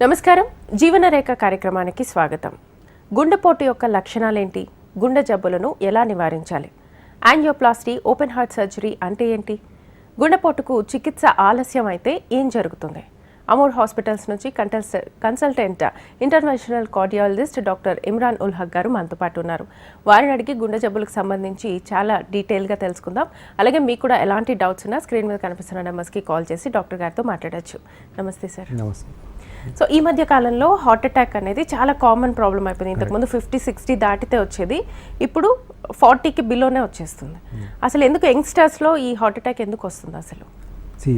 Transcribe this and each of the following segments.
నమస్కారం, జీవనరేఖ కార్యక్రమానికి స్వాగతం. గుండెపోటు యొక్క లక్షణాలేంటి, గుండె జబ్బులను ఎలా నివారించాలి, యాంజియోప్లాస్టీ, ఓపెన్ హార్ట్ సర్జరీ అంటే ఏంటి, గుండెపోటుకు చికిత్స ఆలస్యం అయితే ఏం జరుగుతుంది? అమోర్ హాస్పిటల్స్ నుంచి consultant international cardiologist doctor Imran ul Haq గారు మనతో పాటు ఉన్నారు. వారిని అడిగి గుండె జబ్బులకు సంబంధించి చాలా డీటెయిల్గా తెలుసుకుందాం. అలాగే మీకు కూడా ఎలాంటి డౌట్స్ ఉన్నా స్క్రీన్ మీద కనిపిస్తున్న నెంబర్స్కి కాల్ చేసి డాక్టర్ గారితో మాట్లాడచ్చు. నమస్తే సార్. నమస్తే. సో ఈ మధ్య కాలంలో హార్ట్ అటాక్ అనేది చాలా కామన్ ప్రాబ్లం అయిపోయింది. ఇంతకుముందు 50-60 దాటితే వచ్చేది, ఇప్పుడు 40కి బిలోనే వచ్చేస్తుంది. అసలు ఎందుకు యంగ్స్టర్స్లో ఈ హార్ట్ అటాక్ ఎందుకు వస్తుంది అసలు? See,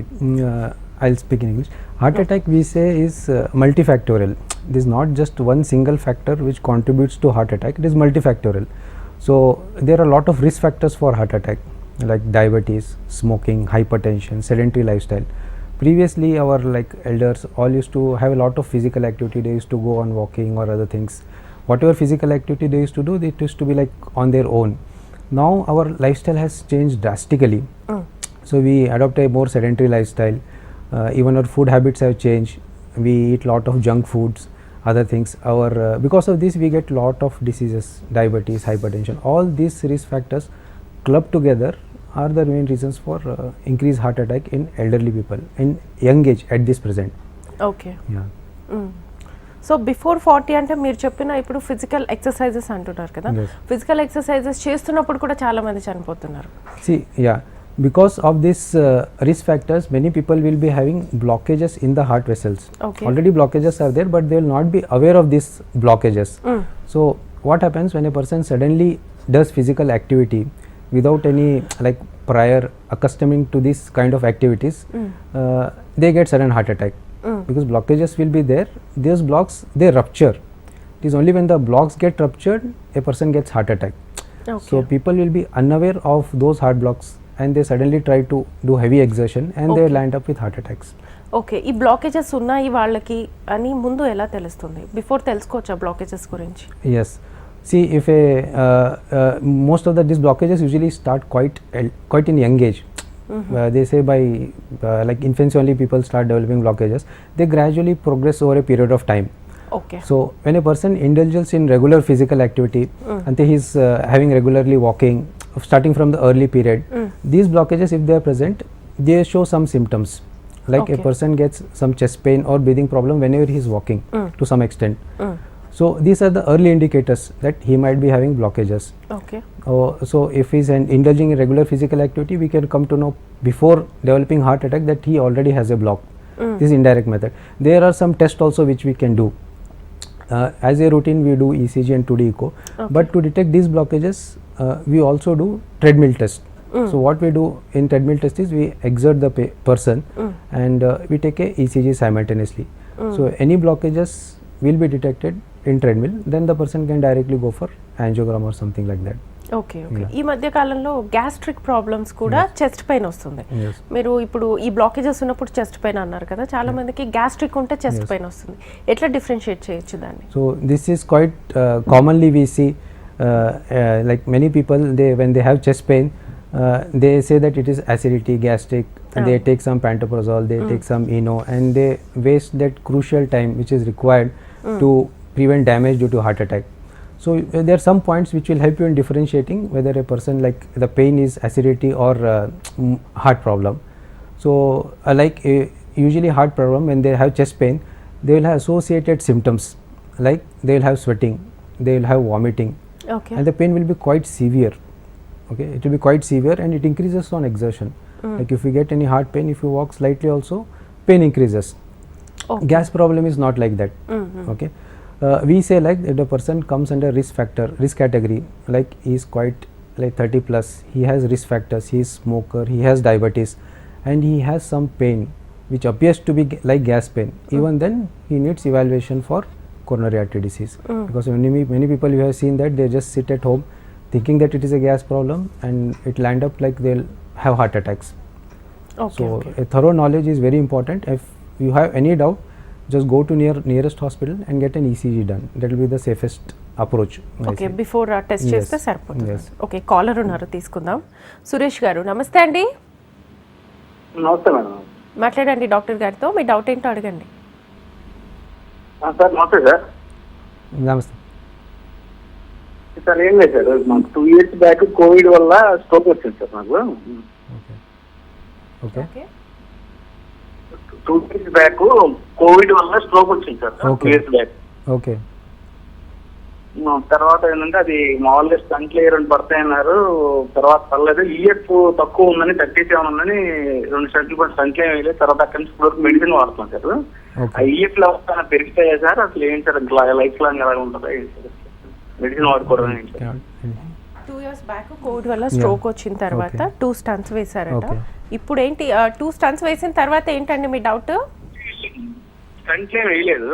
I'll speak in English. Heart attack we say is multifactorial. It is not just one single factor which contributes to heart attack. It is multifactorial. So there are a lot of risk factors for heart attack, like diabetes, smoking, hypertension, sedentary lifestyle. Previously our elders all used to have a lot of physical activity. They used to go on walking or other things. Whatever physical activity they used to do, it used to be on their own. Now our lifestyle has changed drastically. So we adopt a more sedentary lifestyle. Even our food habits have changed. We eat lot of junk foods, other things. Because of this we get lot of diseases, diabetes, hypertension. All these risk factors clubbed together are the main reasons for increased heart attack in elderly people in young age at this present. Okay. Yeah. So before 40 అంటే మీరు చెప్పిన ఇప్పుడు physical exercises అంటున్నారు కదా, physical exercises చేస్తున్నప్పుడు కూడా చాలా మంది చనిపోతున్నారు. See, yeah. Because of this risk factors, many people will be having blockages in the heart vessels. Okay. Already blockages are there, but they will not be aware of these blockages. So what happens when a person suddenly does physical activity without any prior accustoming to this kind of activities, they get sudden heart attack. Because blockages will be there, those blocks they rupture. It is only when the blocks get ruptured a person gets heart attack. Okay. So people will be unaware of those heart blocks and they suddenly try to do heavy exertion and they land up with heart attacks. Okay, ఈ blockages ఉన్నాయి వాళ్ళకి అని ముందు ఎలా తెలుస్తుంది? Before తెలుసుకోవచ్చా blockages గురించి? Yes. See, if most of these blockages usually start quite in young age. They say by infancy only people start developing blockages. They gradually progress over a period of time. Okay. So when a person indulges in regular physical activity and he is having regularly walking starting from the early period, these blockages if they are present, they show some symptoms like a person gets some chest pain or breathing problem whenever he is walking to some extent. So these are the early indicators that he might be having blockages. Okay. So if he is indulging in regular physical activity, we can come to know before developing heart attack that he already has a block. This is indirect method. There are some tests also which we can do. As a routine we do ECG and 2D echo. Okay. But to detect these blockages we also do treadmill test. So what we do in treadmill test is we exert the person and we take a ECG simultaneously. So any blockages will be detected in treadmill, then the person can directly go for angiogram or something like that. Okay okay. ఈ మధ్య కాలంలో gastric problems కూడా chest pain వస్తుంది. మీరు ఇప్పుడు ఈ blockages ఉన్నప్పుడు chest pain అన్నారు కదా, చాలా మందికి గ్యాస్ట్రిక్ ఉంటే చెస్ట్ పెయిన్ వస్తుంది. ఎట్లా డిఫరెన్షియేట్ చేయొచ్చు దాన్ని? So this is quite commonly we see many people when they have chest pain they say that it is acidity, gastric, and they take some pantoprazole, they take some eno, and they waste that crucial time which is required to prevent damage due to heart attack. So there are some points which will help you in differentiating whether a person the pain is acidity or heart problem. So usually heart problem, when they have chest pain they will have associated symptoms like they will have sweating, they will have vomiting. Okay. And the pain will be quite severe. Okay, it will be quite severe and it increases on exertion. Like if you get any heart pain, if you walk slightly also pain increases. Okay. Gas problem is not like that. Okay. We say if the person comes under risk category, like he is quite 30 plus, he has risk factors, he is smoker, he has diabetes and he has some pain which appears to be like gas pain, even then he needs evaluation for coronary artery disease. Because many people you have seen that they just sit at home thinking that it is a gas problem and it land up they'll have heart attacks. Okay, so okay. A thorough knowledge is very important. If you have any doubt, just go to nearest hospital and get an ECG done. That will be the safest approach. Okay, before test చేస్తే సరిపోతుంది. Okay, caller ఉన్నారు, తీసుకుందాం. సురేష్ గారు నమస్తే అండి. నమస్తే madam. మాట్లాడండి doctor గారితో, మీ డౌట్ ఏంటో అడగండి. సార్ నమస్తే సార్. నమస్తే. సార్ ఏం లేదు సార్, మాకు 2 years బ్యాక్ కోవిడ్ వల్ల స్ట్రోక్ వచ్చింది సార్ నాకు. ఓకే. 2 years బ్యాక్ కోవిడ్ వల్ల స్ట్రోక్ వచ్చింది సార్. 2 years back. ఓకే. తర్వాత ఏంటంటే అది మామూలుగా స్టంట్లు 2 పడతాయన్నారు. తర్వాత పర్లేదు, ఈఎఫ్ తక్కువ ఉందని 37 ఉందని 2 స్టంట్లు కూడా స్టంట్లు ఏమి వేయలేదు. తర్వాత అక్కడి నుంచి ఇప్పుడు మెడిసిన్ వాడుతున్నాం సార్. ఆ ఈఎఫ్ లెవెల్స్ పెరిగిపోయాయి సార్? అసలు ఏంటి సార్, లైఫ్ లాంగ్ ఎలా ఉంటుందా మెడిసిన్ వాడుకోవడం? 2 years బ్యాక్ కోవిడ్ వల్ల స్ట్రోక్ వచ్చిన తర్వాత 2 స్టంట్స్ వేశారట. ఇప్పుడు ఏంటి 2 స్టంట్స్ వేసిన తర్వాత ఏంటండి మీ డౌట్? స్టంట్లు ఏమి వేయలేదు,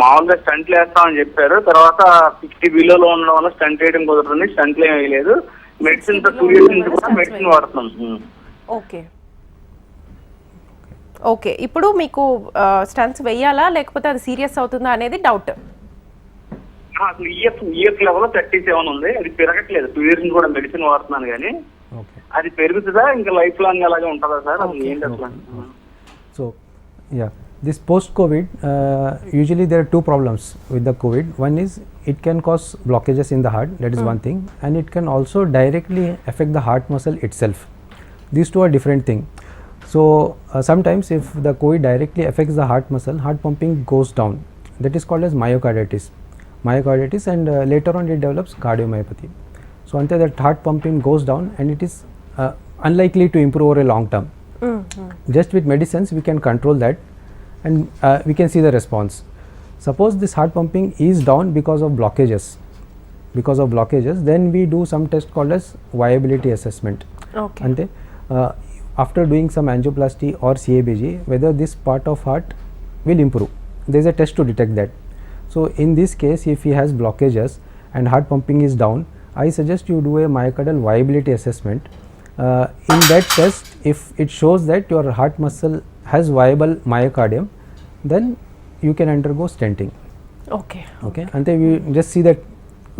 మామూలుగా స్టంట్లు వేస్తామని చెప్పారు. తర్వాత 60 బిలోలో ఉండడం వల్ల స్టంట్ వేయడం కుదరదని స్టంట్లు ఏమి వేయలేదు. మెడిసిన్ 2 years నుంచి కూడా మెడిసిన్ వాడుతున్నాం. Okay okay. ఇప్పుడు మీకు స్టంట్స్ వేయాలా లేకపోతే అది సీరియస్ అవుతుందా అనేది డౌట్. అసలు ఈఎఫ్ లెవెల్ 37 ఉంది, అది పెరగట్లేదు. 2 years నుంచి కూడా మెడిసిన్ వాడుతున్నాను కానీ అది పెరుగుతుందా ఇంకా లైఫ్ లాంగ్ అలాగే ఉంటుందా సార్? అది ఏంటి అసలు? So this post COVID, usually there are 2 problems with the COVID. One is it can cause blockages in the heart, that is one thing, and it can also directly affect the heart muscle itself. These 2 are different things. So sometimes if the COVID directly affects the heart muscle, heart pumping goes down. That is called as myocarditis, and later on it develops cardiomyopathy. So until that heart pumping goes down, and it is unlikely to improve over a long term. Just with medicines we can control that, and we can see the response. Suppose this heart pumping is down because of blockages, then we do some test called as viability assessment. Okay. Ante after doing some angioplasty or CABG, whether this part of heart will improve, there is a test to detect that. So in this case, if he has blockages and heart pumping is down, I suggest you do a myocardial viability assessment. In that test, if it shows that your heart muscle has viable myocardium, then you can undergo stenting. Okay. And then we just see that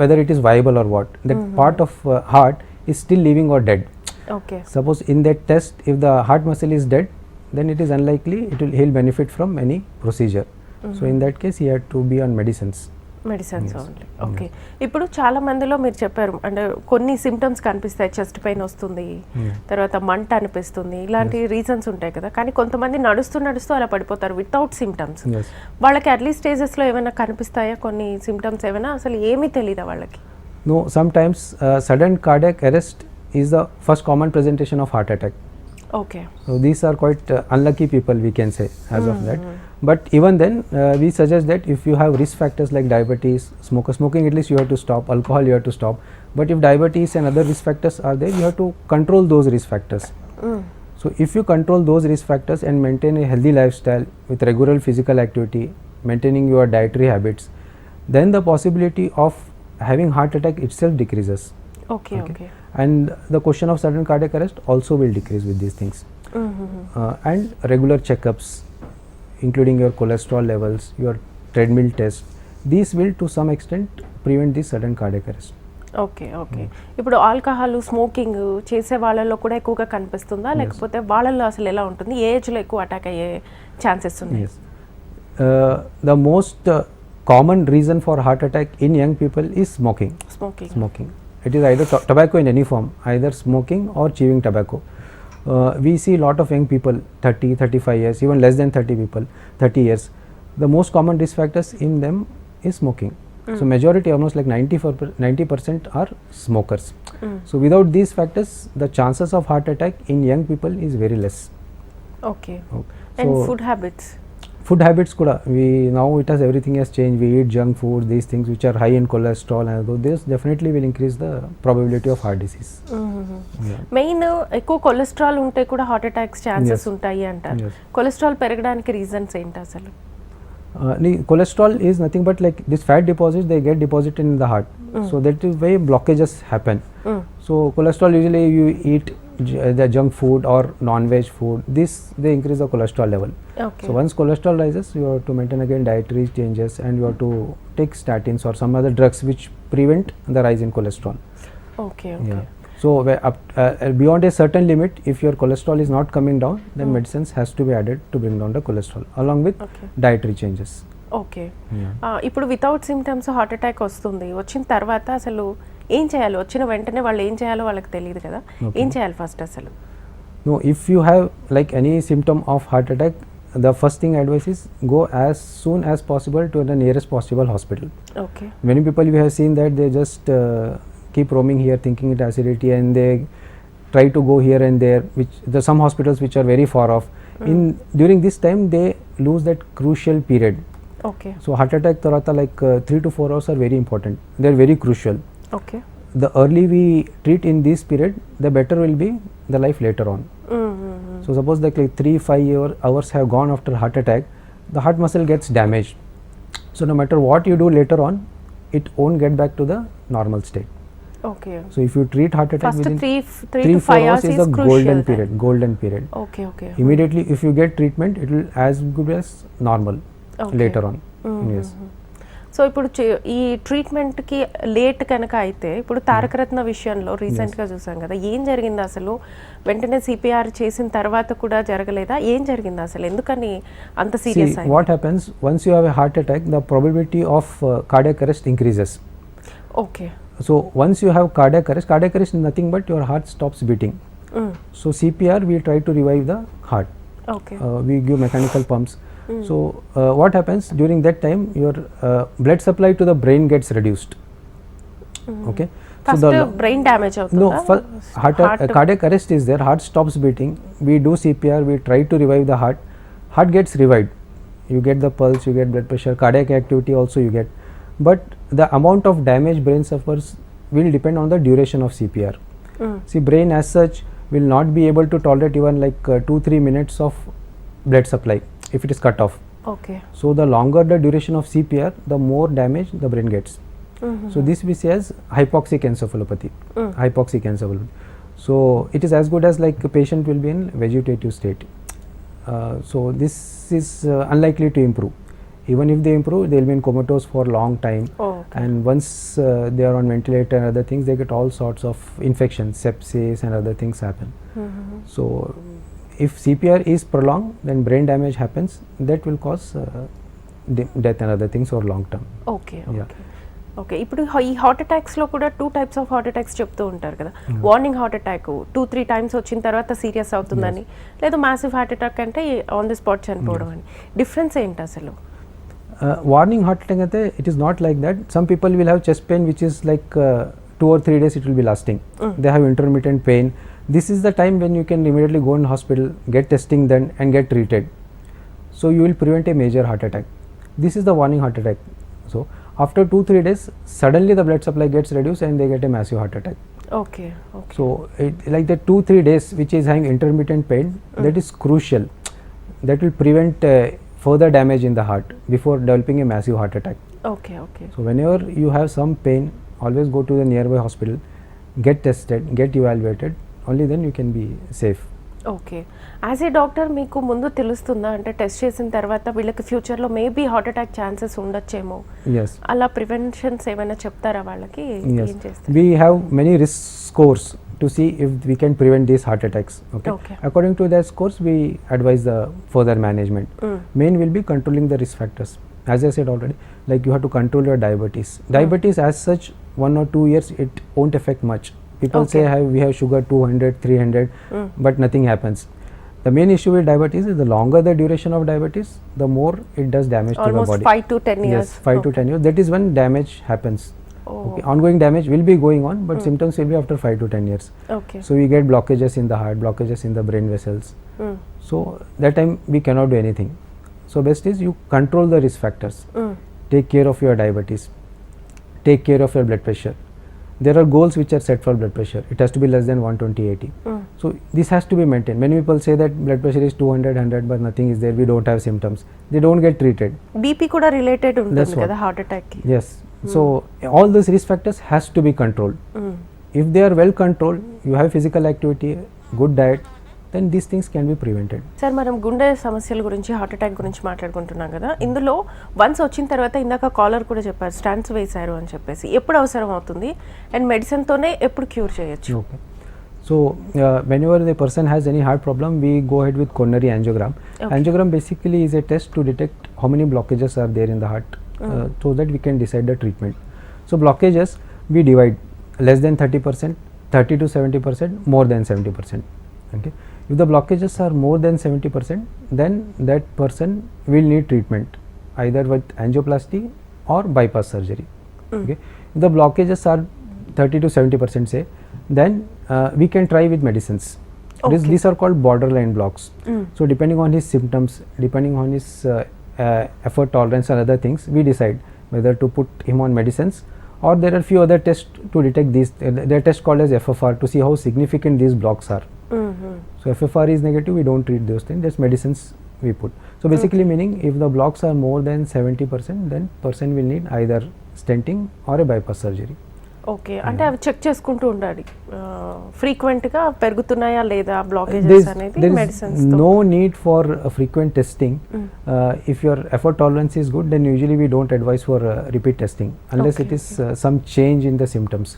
whether it is viable or what. That part of heart is still living or dead. Okay. Suppose in that test, if the heart muscle is dead, then it is unlikely he'll benefit from any procedure. So in that case, he had to be on medicines. Medicines only. Okay. ఇప్పుడు చాలా మందిలో మీరు చెప్పారు అంటే కొన్ని symptoms కనిపిస్తాయి, chest pain వస్తుంది, తర్వాత మంట అనిపిస్తుంది, ఇలాంటి రీజన్స్ ఉంటాయి కదా. కానీ కొంతమంది నడుస్తూ అలా పడిపోతారు వితౌట్ సిమ్టమ్స్. వాళ్ళకి ఎర్లీ స్టేజెస్లో ఏమైనా కనిపిస్తాయా కొన్ని సిమ్టమ్స్ ఏమైనా? అసలు ఏమీ తెలీదా వాళ్ళకి? No, sometimes sudden cardiac arrest is the first common presentation of heart attack. Okay. So these are quite unlucky people, we can say, as of that. But even then, we suggest that if you have risk factors like diabetes, smoking at least you have to stop, alcohol you have to stop. But if diabetes and other risk factors are there, you have to control those risk factors. So if you control those risk factors and maintain a healthy lifestyle with regular physical activity, maintaining your dietary habits, then the possibility of having heart attack itself decreases. Okay. And the question of sudden cardiac arrest also will decrease with these things. And regular checkups, including your cholesterol levels, your treadmill test, these will to some extent prevent this sudden cardiac arrest. Okay. ఇప్పుడు alcohol smoking చేసే వాళ్ళలో కూడా ఎక్కువగా కనిపిస్తుందా, లేకపోతే వాళ్ళల్లో అసలు ఎలా ఉంటుంది? ఏ ఏజ్లో ఎక్కువ అటాక్ అయ్యే ఛాన్సెస్ ఉన్నాయి? Yes. The most common reason for heart attack in young people is smoking. It is either tobacco in any form, either smoking or chewing tobacco. We see a lot of young people, 30, 35 years, even less than 30 people, 30 years. The most common risk factors in them is smoking. So majority, almost like 90% are smokers. So without these factors, the chances of heart attack in young people is very less. Okay. And food habits kuda, we now it has everything has changed. We eat junk food, these things which are high in cholesterol, and this definitely will increase the probability of heart disease. Main ఎక్కువ cholesterol ఉంటే కూడా heart attacks chances ఉంటాయి అంటారు. Cholesterol పెరగడానికి reasons ఏంటి అసలు? Cholesterol is nothing but like this fat deposits, they get deposited in the heart. So that is why blockages happen. So cholesterol, usually you eat the junk food or non-veg food, they increase the cholesterol level. Okay. So once cholesterol rises, you have to maintain again dietary changes, and you have to take statins or some other drugs which prevent the rise in cholesterol. Okay. So beyond a certain limit, if your cholesterol is not coming down, then medicines has to be added to bring down the cholesterol along with dietary changes. Okay ఇప్పుడు without symptoms heart attack వస్తుంది, వచ్చిన తర్వాత అసలు ఏం చేయాలి? వచ్చిన వెంటనే వాళ్ళు ఏం చేయాలో వాళ్ళకి తెలియదు కదా, ఏం చేయాలి ఫస్ట్ అసలు? No, if you have like any symptom of heart attack, the first thing I advise is go as soon as possible to the nearest possible hospital. Okay Many people we have seen that they just keep roaming here thinking it acidity, and they try to go here and there, which some hospitals which are very far off. During this time they lose that crucial period. Okay So heart attack tarata like 3 to 4 hours are very important. They are very crucial. Okay The early we treat in this period, the better will be the life later on. So suppose like 3-5 hours have gone after heart attack, the heart muscle gets damaged. So no matter what you do later on, it won't get back to the normal state. Okay So if you treat heart attack first within 3 to 3-4 5 hours is the golden period. Okay okay Immediately if you get treatment, it will as good as normal later on. Yes. So ఇప్పుడు ఈ ట్రీట్మెంట్కి late కనుక అయితే, ఇప్పుడు తారకరత్న విషయంలో రీసెంట్గా చూసాం కదా, ఏం జరిగింది అసలు? వెంటనే సిపిఆర్ చేసిన తర్వాత కూడా జరగలేదా? ఏం జరిగింది అసలు? ఎందుకని అంత serious See, what happens once you have a heart attack, the probability of cardiac arrest increases. Okay So once you have cardiac arrest is nothing but your heart stops beating. So CPR, we try to revive the heart. Okay We give mechanical pumps. So what happens during that time, your blood supply to the brain gets reduced. Okay. First brain damage No, అవుతుందా? cardiac arrest is there, heart stops beating, we do CPR, we try to revive the heart gets revived, you get the pulse, you get blood pressure, cardiac activity also you get, but the amount of damage brain suffers will depend on the duration of CPR. See, brain as such will not be able to tolerate even like 2-3 minutes of blood supply if it is cut off. Okay So the longer the duration of CPR, the more damage the brain gets. So this we say as hypoxic encephalopathy. So it is as good as like a patient will be in vegetative state. So this is unlikely to improve. Even if they improve, they will be in comatose for long time. And once they are on ventilator and other things, they get all sorts of infections, sepsis and other things happen. So if CPR is prolonged, then brain damage happens, that will cause death and other things over long term. Okay Yeah. Okay ఇప్పుడు ఈ heart అటాక్స్లో కూడా 2 types of heart attacks చెప్తూ ఉంటారు కదా. Warning heart attack 2-3 times వచ్చిన తర్వాత serious అవుతుందని, లేదా మ్యాసివ్ హార్ట్ అటాక్ అంటే ఆన్ ది స్పాట్ చనిపోవడం అని. డిఫరెన్స్ ఏంటి అసలు? Warning heart attack ante, it is not like that. Some people will have chest pain which is like 2 or 3 days it will be lasting. They have intermittent pain. This is the time when you can immediately go in hospital, get testing done and get treated. So you will prevent a major heart attack. This is the warning heart attack. So after 2-3 days, suddenly the blood supply gets reduced and they get a massive heart attack. Okay okay So like the 2-3 days which is having intermittent pain, that is crucial. That will prevent further damage in the heart before developing a massive heart attack. Okay okay So whenever you have some pain, always go to the nearby hospital, get tested, get evaluated, only then you can be safe. Okay as a doctor మీకు ముందు తెలుస్తుందా, అంటే test చేసిన తర్వాత వీళ్ళకి ఫ్యూచర్లో maybe heart attack chances ఉండొచ్చేమో, Yes. అలా ప్రివెన్షన్స్ ఏమైనా చెప్తారా వాళ్ళకి? Yes. ఏం చేస్తారు? We have many risk scores to see if we can prevent these heart attacks. Okay. According to that scores, we advise the further management. Main will be controlling the risk factors. As I said already, like you have to control your diabetes. Diabetes as such, 1 or 2 years it won't affect much. People say we have sugar 200, 300, but nothing happens. The main issue with diabetes is the longer the duration of diabetes, the more it does damage to the Almost body. 5 to 10 years. Yes, 5 to 10 years. That is when damage happens. Oh. Okay. Ongoing damage will be going on, but symptoms will be after 5 to 10 years. Okay So we get blockages in the heart, blockages in the brain vessels. So that time we cannot do anything. So best is you control the risk factors. Take care of your diabetes. Take care of your blood pressure. There are goals which are set for blood pressure. It has to be less than 120/80. So this has to be maintained. Many people say that blood pressure is 200/100, but nothing is there. We don't have symptoms. They don't get treated. BP కూడా related That's ఉంటుంది what. కదా heart అటాక్కి. Yes. So all those risk factors has to be controlled. If they are well controlled, you have physical activity, good diet, then these things can be prevented. Sir మనం గుండె సమస్యల గురించి heart attack గురించి మాట్లాడుకుంటున్నాం కదా, ఇందులో once వచ్చిన తర్వాత ఇందాక కాలర్ కూడా చెప్పారు స్టాండ్స్ వేశారు అని చెప్పేసి, ఎప్పుడు అవసరం అవుతుంది అండ్ మెడిసిన్తోనే ఎప్పుడు క్యూర్ చేయొచ్చు? Okay. So whenever the person has any heart problem, we go ahead with coronary angiogram. Okay. Angiogram basically is a test to detect how many blockages are there in the heart, so that we can decide the treatment. So blockages we divide less than 30%, 30 to 70%, more than 70%. Okay. If the blockages are more than 70%, then that person will need treatment either with angioplasty or bypass surgery. Okay. If the blockages are 30 to 70% say, then we can try with medicines. Okay. These are called borderline blocks. So depending on his symptoms, depending on his effort tolerance and other things, we decide whether to put him on medicines, or there are few other tests to detect these. There are tests called as FFR to see how significant these blocks are. So FFR is negative, we don't treat those things, just medicines we put. So basically meaning if the blocks are more than 70%, then person will need either stenting or a bypass surgery. Okay, అంటే అవి check చేసుకుంటూ ఉండాలి ఫ్రీక్వెంట్గా పెరుగుతున్నాయా లేదా There blockages అనేది is medicines no need for frequent testing. If your effort tolerance is good, then usually we don't advise for repeat testing unless it is some change in the symptoms.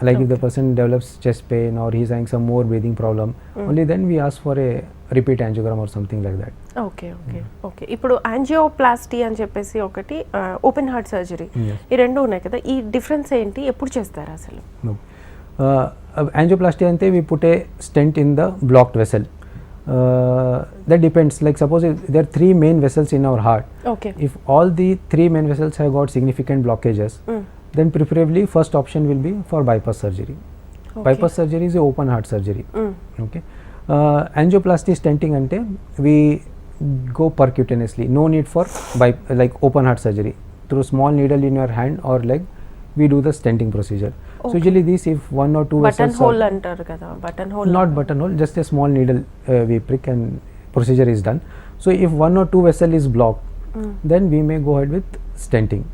Like if the person develops chest pain or he's having some more breathing problem, only then we ask for a repeat angiogram or something like that. Okay okay okay. ఇప్పుడు angioplasty అని చెప్పేసి ఒకటి, open heart surgery, Yes. ఈ రెండు ఉన్నాయి కదా, ఈ difference ఏంటి, ఎప్పుడు చేస్తారు అసలు? No. Angioplasty ante we put a stent in the blocked vessel. That depends, like suppose there are three main vessels in our heart. Okay. If all the three main vessels have got significant blockages, then preferably first option will be for bypass surgery. Bypass surgery is a open heart surgery. Okay. Angioplasty stenting ante we go percutaneously, no need for like open heart surgery. Through small needle in your hand or leg, we do the stenting procedure. So usually these, if one or two button vessels whole are, అంటారు కదా, button whole not button hole, just a small needle we prick and procedure is done. So if one or two vessel is blocked, then we may go ahead with stenting.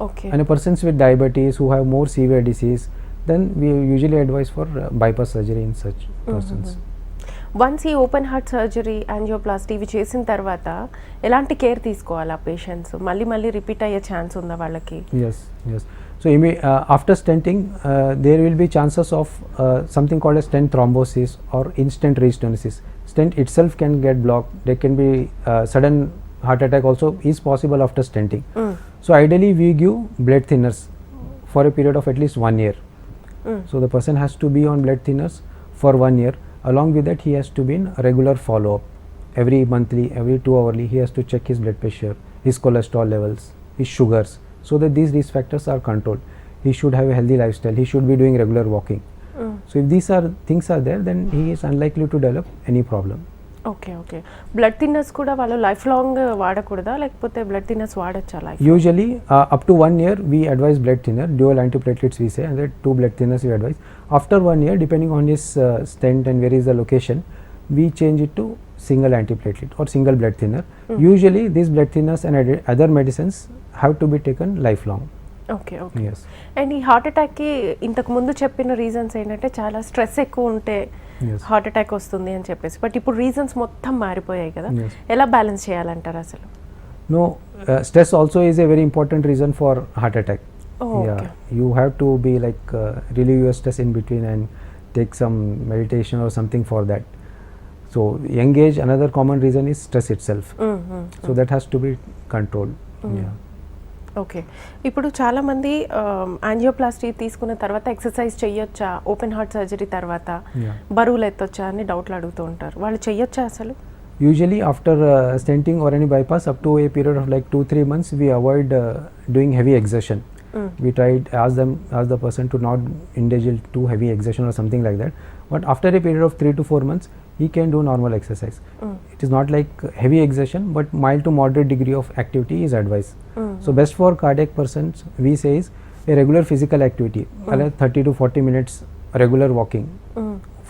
Okay. And a persons with diabetes who have more severe disease, then we usually advise for bypass surgery in such persons. Once ఈ open heart surgery angioplasty ఇవి చేసిన తర్వాత ఎలాంటి care తీసుకోవాలి ఆ patients? మళ్ళీ మళ్ళీ repeat అయ్యే ఛాన్స్ ఉందా వాళ్ళకి? Yes, yes. So after stenting, there will be chances of something called as stent thrombosis or instant restenosis. Stent itself can get blocked. There can be sudden heart attack also is possible after stenting. So ideally we give blood thinners for a period of at least 1 year. So the person has to be on blood thinners for 1 year. Along with that, he has to be in regular follow-up. Every monthly, every 2 hourly, he has to check his blood pressure, his cholesterol levels, his sugars, so that these risk factors are controlled. He should have a healthy lifestyle. He should be doing regular walking. So if these things are there, then he is unlikely to develop any problem. Okay okay. Blood thinners కూడా వాళ్ళు life long వాడకూడదా, లేకపోతే blood thinners వాడచ్చా life? Usually up to 1 year we advise blood thinner, dual antiplatelets we say, and that 2 blood thinners we advise. After 1 year, depending on his stent and where is the location, we change it to single antiplatelet or single blood thinner. Usually these blood thinners and other medicines have to be taken lifelong. Okay okay. Yes. And ఈ heart అటాక్కి ఇంతకు ముందు చెప్పిన reasons ఏంటంటే చాలా stress ఎక్కువ ఉంటే Yes. Heart attack వస్తుంది అని చెప్పేసి, బట్ ఇప్పుడు రీజన్స్ మొత్తం మారిపోయాయి కదా, Yes. ఎలా బ్యాలెన్స్ చేయాలంటారు అసలు? No, stress also is a very important reason for heart attack. Oh, Yeah, okay. you have to be like relieve your stress in between and take some meditation or something for that. So young age, another common reason is stress itself. So that has to be controlled. Yeah. Okay. ఇప్పుడు చాలామంది angioplasty తీసుకున్న తర్వాత exercise చెయ్యొచ్చా, open heart surgery తర్వాత Yeah. బరువులు ఎత్తొచ్చా అని డౌట్లు అడుగుతూ ఉంటారు. వాళ్ళు చెయ్యొచ్చా అసలు? Usually after stenting or any bypass, up to a period of like 2-3 months, we avoid doing heavy exertion. We ask the person to not indulge in too heavy exertion or something like that. But after a period of 3 to 4 months, he can do normal exercise. It is not like heavy exertion, but mild to moderate degree of activity is advised. So best for cardiac persons, we say, is a regular physical activity, 30 to 40 minutes regular walking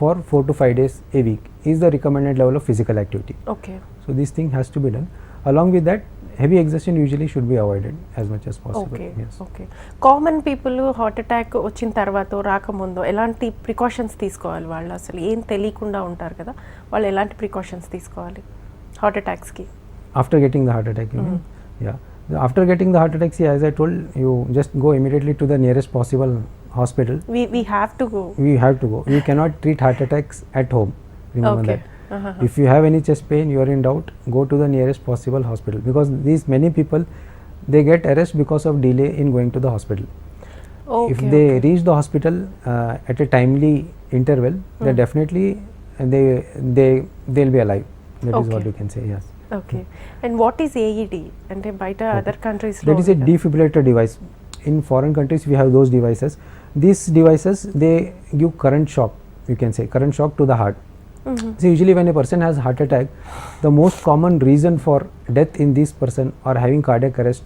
for 4 to 5 days a week is the recommended level of physical activity. Okay. So this thing has to be done. Along with that, heavy exertion usually should be avoided as much as possible. Okay Yes. Okay common people heart attack వచ్చిన తర్వాత రాకముందు ఎలాంటి precautions తీసుకోవాలి? వాళ్ళు అసలు ఏం తెలియకుండా ఉంటారు కదా, వాళ్ళు ఎలాంటి ప్రికాషన్స్ తీసుకోవాలి heart అటాక్స్కి? After getting the heart attack, you mean? Yeah. After getting the heart attack, see, as I told you, just go immediately to the nearest possible hospital. We have to go. We have to go. We cannot treat heart attacks at home. Remember Okay. that. If you have any chest pain, you are in doubt, go to the nearest possible hospital, because these many people, they get arrest because of delay in going to the hospital. Okay, If they reach the hospital at a timely interval, then definitely they'll be alive. That is what Okay. you can say. Yes. Okay. And what is AED అంటే బయట other కంట్రీస్లో? That is a defibrillator device. In foreign countries, we have those devices. These devices, they give current shock. You can say current shock to the heart. So usually when a person has heart attack, the most common reason for death in this person or having cardiac arrest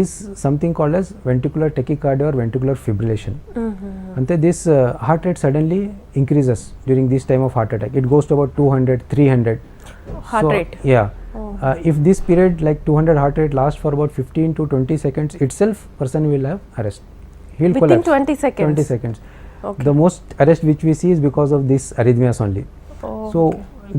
is something called as ventricular tachycardia or ventricular fibrillation. And this heart rate suddenly increases during this time of heart attack. It goes to about 200, 300. Heart rate? Yeah. If this period like 200 heart rate lasts for about 15 to 20 seconds itself, person will have arrest. He will Within collapse. 20 seconds? 20 seconds. Okay. The most arrest which we see is because of this arrhythmias only. Oh, So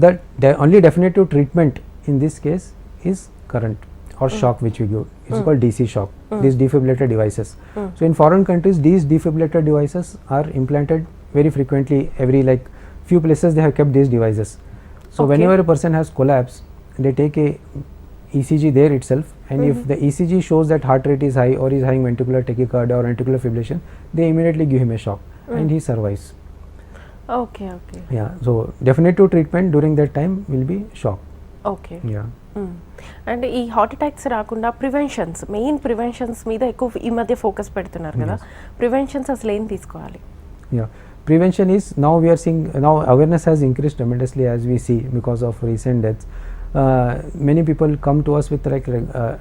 the only definitive treatment in this case is current or shock which we give. It's called DC shock. These defibrillator devices. So in foreign countries, these defibrillator devices are implanted very frequently. Every like few places they have kept these devices. So Okay. whenever a person has collapse, they take a ECG there itself, and if the ECG shows that heart rate is high or is having ventricular tachycardia or ventricular fibrillation, they immediately give him a shock and he survives. Okay okay Yeah, so definitive treatment during that time will be shock. Okay. Yeah. And ఈ heart attacks రాకుండా preventions, main preventions మీద ఎక్కువ ఈ మధ్య focus పెడుతున్నారు కదా, preventions అసలు ఏం తీసుకోవాలి? Yeah, prevention is, now we are seeing, now awareness has increased tremendously as we see because of recent deaths. Many people come to us with like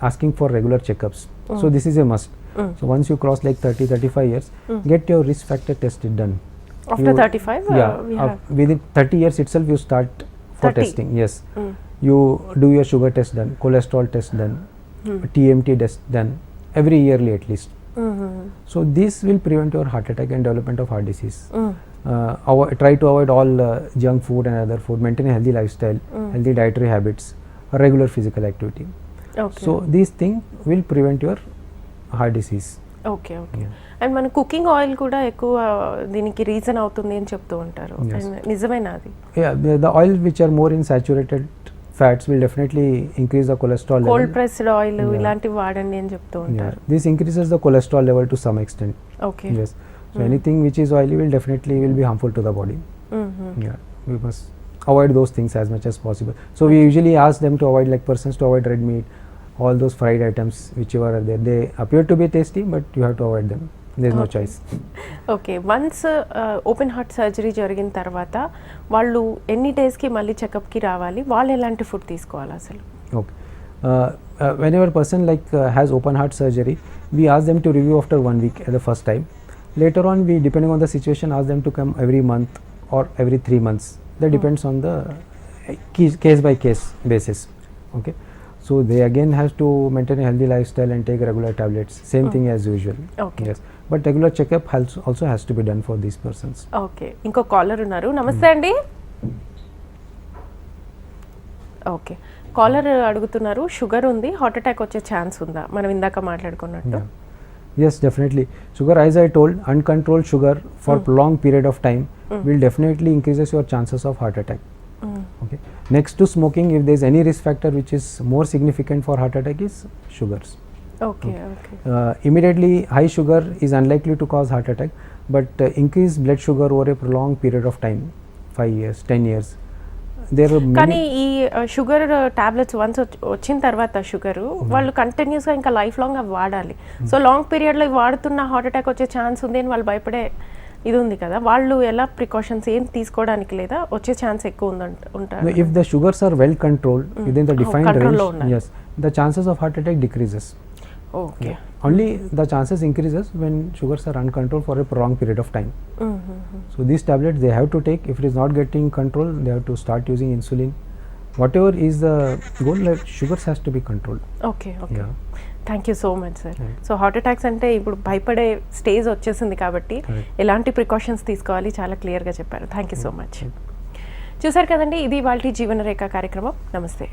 asking for regular checkups. So this is a must. So once you cross like 30-35 years, get your risk factor tested done. After You- 35 yeah, we have within 30 years itself you start for 30. testing. Yes. You do your sugar test done, cholesterol test done, TMT test done every yearly at least. So this will prevent your heart attack and development of heart disease. Try to avoid all junk food and other food, maintain a healthy lifestyle, healthy dietary habits, regular physical activity. Okay So these things will prevent your heart disease. Okay okay. Yeah. And మన cooking oil కూడా ఎక్కువ దీనికి reason అవుతుంది అని చెప్తూ ఉంటారు. Yes. And నిజమేనా అది? Yeah, the oils which are more in saturated fats will definitely increase the cholesterol cold level. Pressed oil Yeah. ఇలాంటివి వాడండి అని చెప్తూ Yeah, ఉంటారు. this increases the cholesterol level to some extent. Okay. Yes. So anything which is oily will definitely will be harmful to the body. Yeah, we must avoid those things as much as possible. So we usually ask them to avoid, like persons to avoid red meat, all those fried items whichever are there. They appear to be tasty, but you have to avoid them. There is no choice. Okay. Once open heart surgery జరిగిన తర్వాత వాళ్ళు ఎన్ని డేస్కి మళ్ళీ చెకప్కి రావాలి? వాళ్ళు ఎలాంటి food తీసుకోవాలి అసలు? Okay. Whenever person like has open heart surgery, we ask them to review after 1 week at the first time. Later on, we, depending on the situation, ask them to come every month or every 3 months. That depends on the case by case basis. Okay. So they again have to maintain a healthy lifestyle and take regular tablets. Same thing as usual. Okay. Yes. But regular checkup also has to be done for these persons. Okay. ఇంకో caller ఉన్నారు. నమస్తే అండి. Okay. Caller అడుగుతున్నారు, sugar ఉంది, heart attack వచ్చే chance ఉందా? మనం ఇందాక మాట్లాడుకున్నట్టు. Yeah. Yes, definitely. Sugar, as I told, uncontrolled sugar for prolonged period of time will definitely increases your chances of heart attack. Okay. Next to smoking, if there is any risk factor which is more significant for heart attack is sugars. Okay okay. Immediately high sugar is unlikely to cause heart attack, but increased blood sugar over a prolonged period of time, 5 years, 10 years, there are కానీ many. ఈ sugar tablets once వచ్చిన తర్వాత sugar వాళ్ళు కంటిన్యూస్గా ఇంకా life long అవి వాడాలి. So long పీరియడ్లో వాడుతున్న హార్ట్ అటాక్ వచ్చే ఛాన్స్ ఉంది అని వాళ్ళు భయపడే ఇది ఉంది కదా, వాళ్ళు ఎలా ప్రికాషన్స్ ఏం తీసుకోవడానికి లేదా వచ్చే ఛాన్స్ ఎక్కువ ఉంటారు? No, if the sugars are well controlled within the defined control range, లో ఉన్నాయి. yes, the chances of heart attack decreases. Okay. Only the chances increases when sugars are uncontrolled for a prolonged period of time. So these tablets they have to take. If it is not getting control, they have to start using insulin whatever is the goal, like sugars has to be controlled. Okay okay Yeah. Thank you so much sir. Right. So heart attacks అంటే ఇప్పుడు భయపడే stage వచ్చేసింది కాబట్టి Correct. ఎలాంటి precautions తీసుకోవాలి చాలా క్లియర్గా చెప్పారు. Thank you so much. చూసారు కదండి, ఇది ఇవాల్టి జీవనరేఖ కార్యక్రమం. నమస్తే.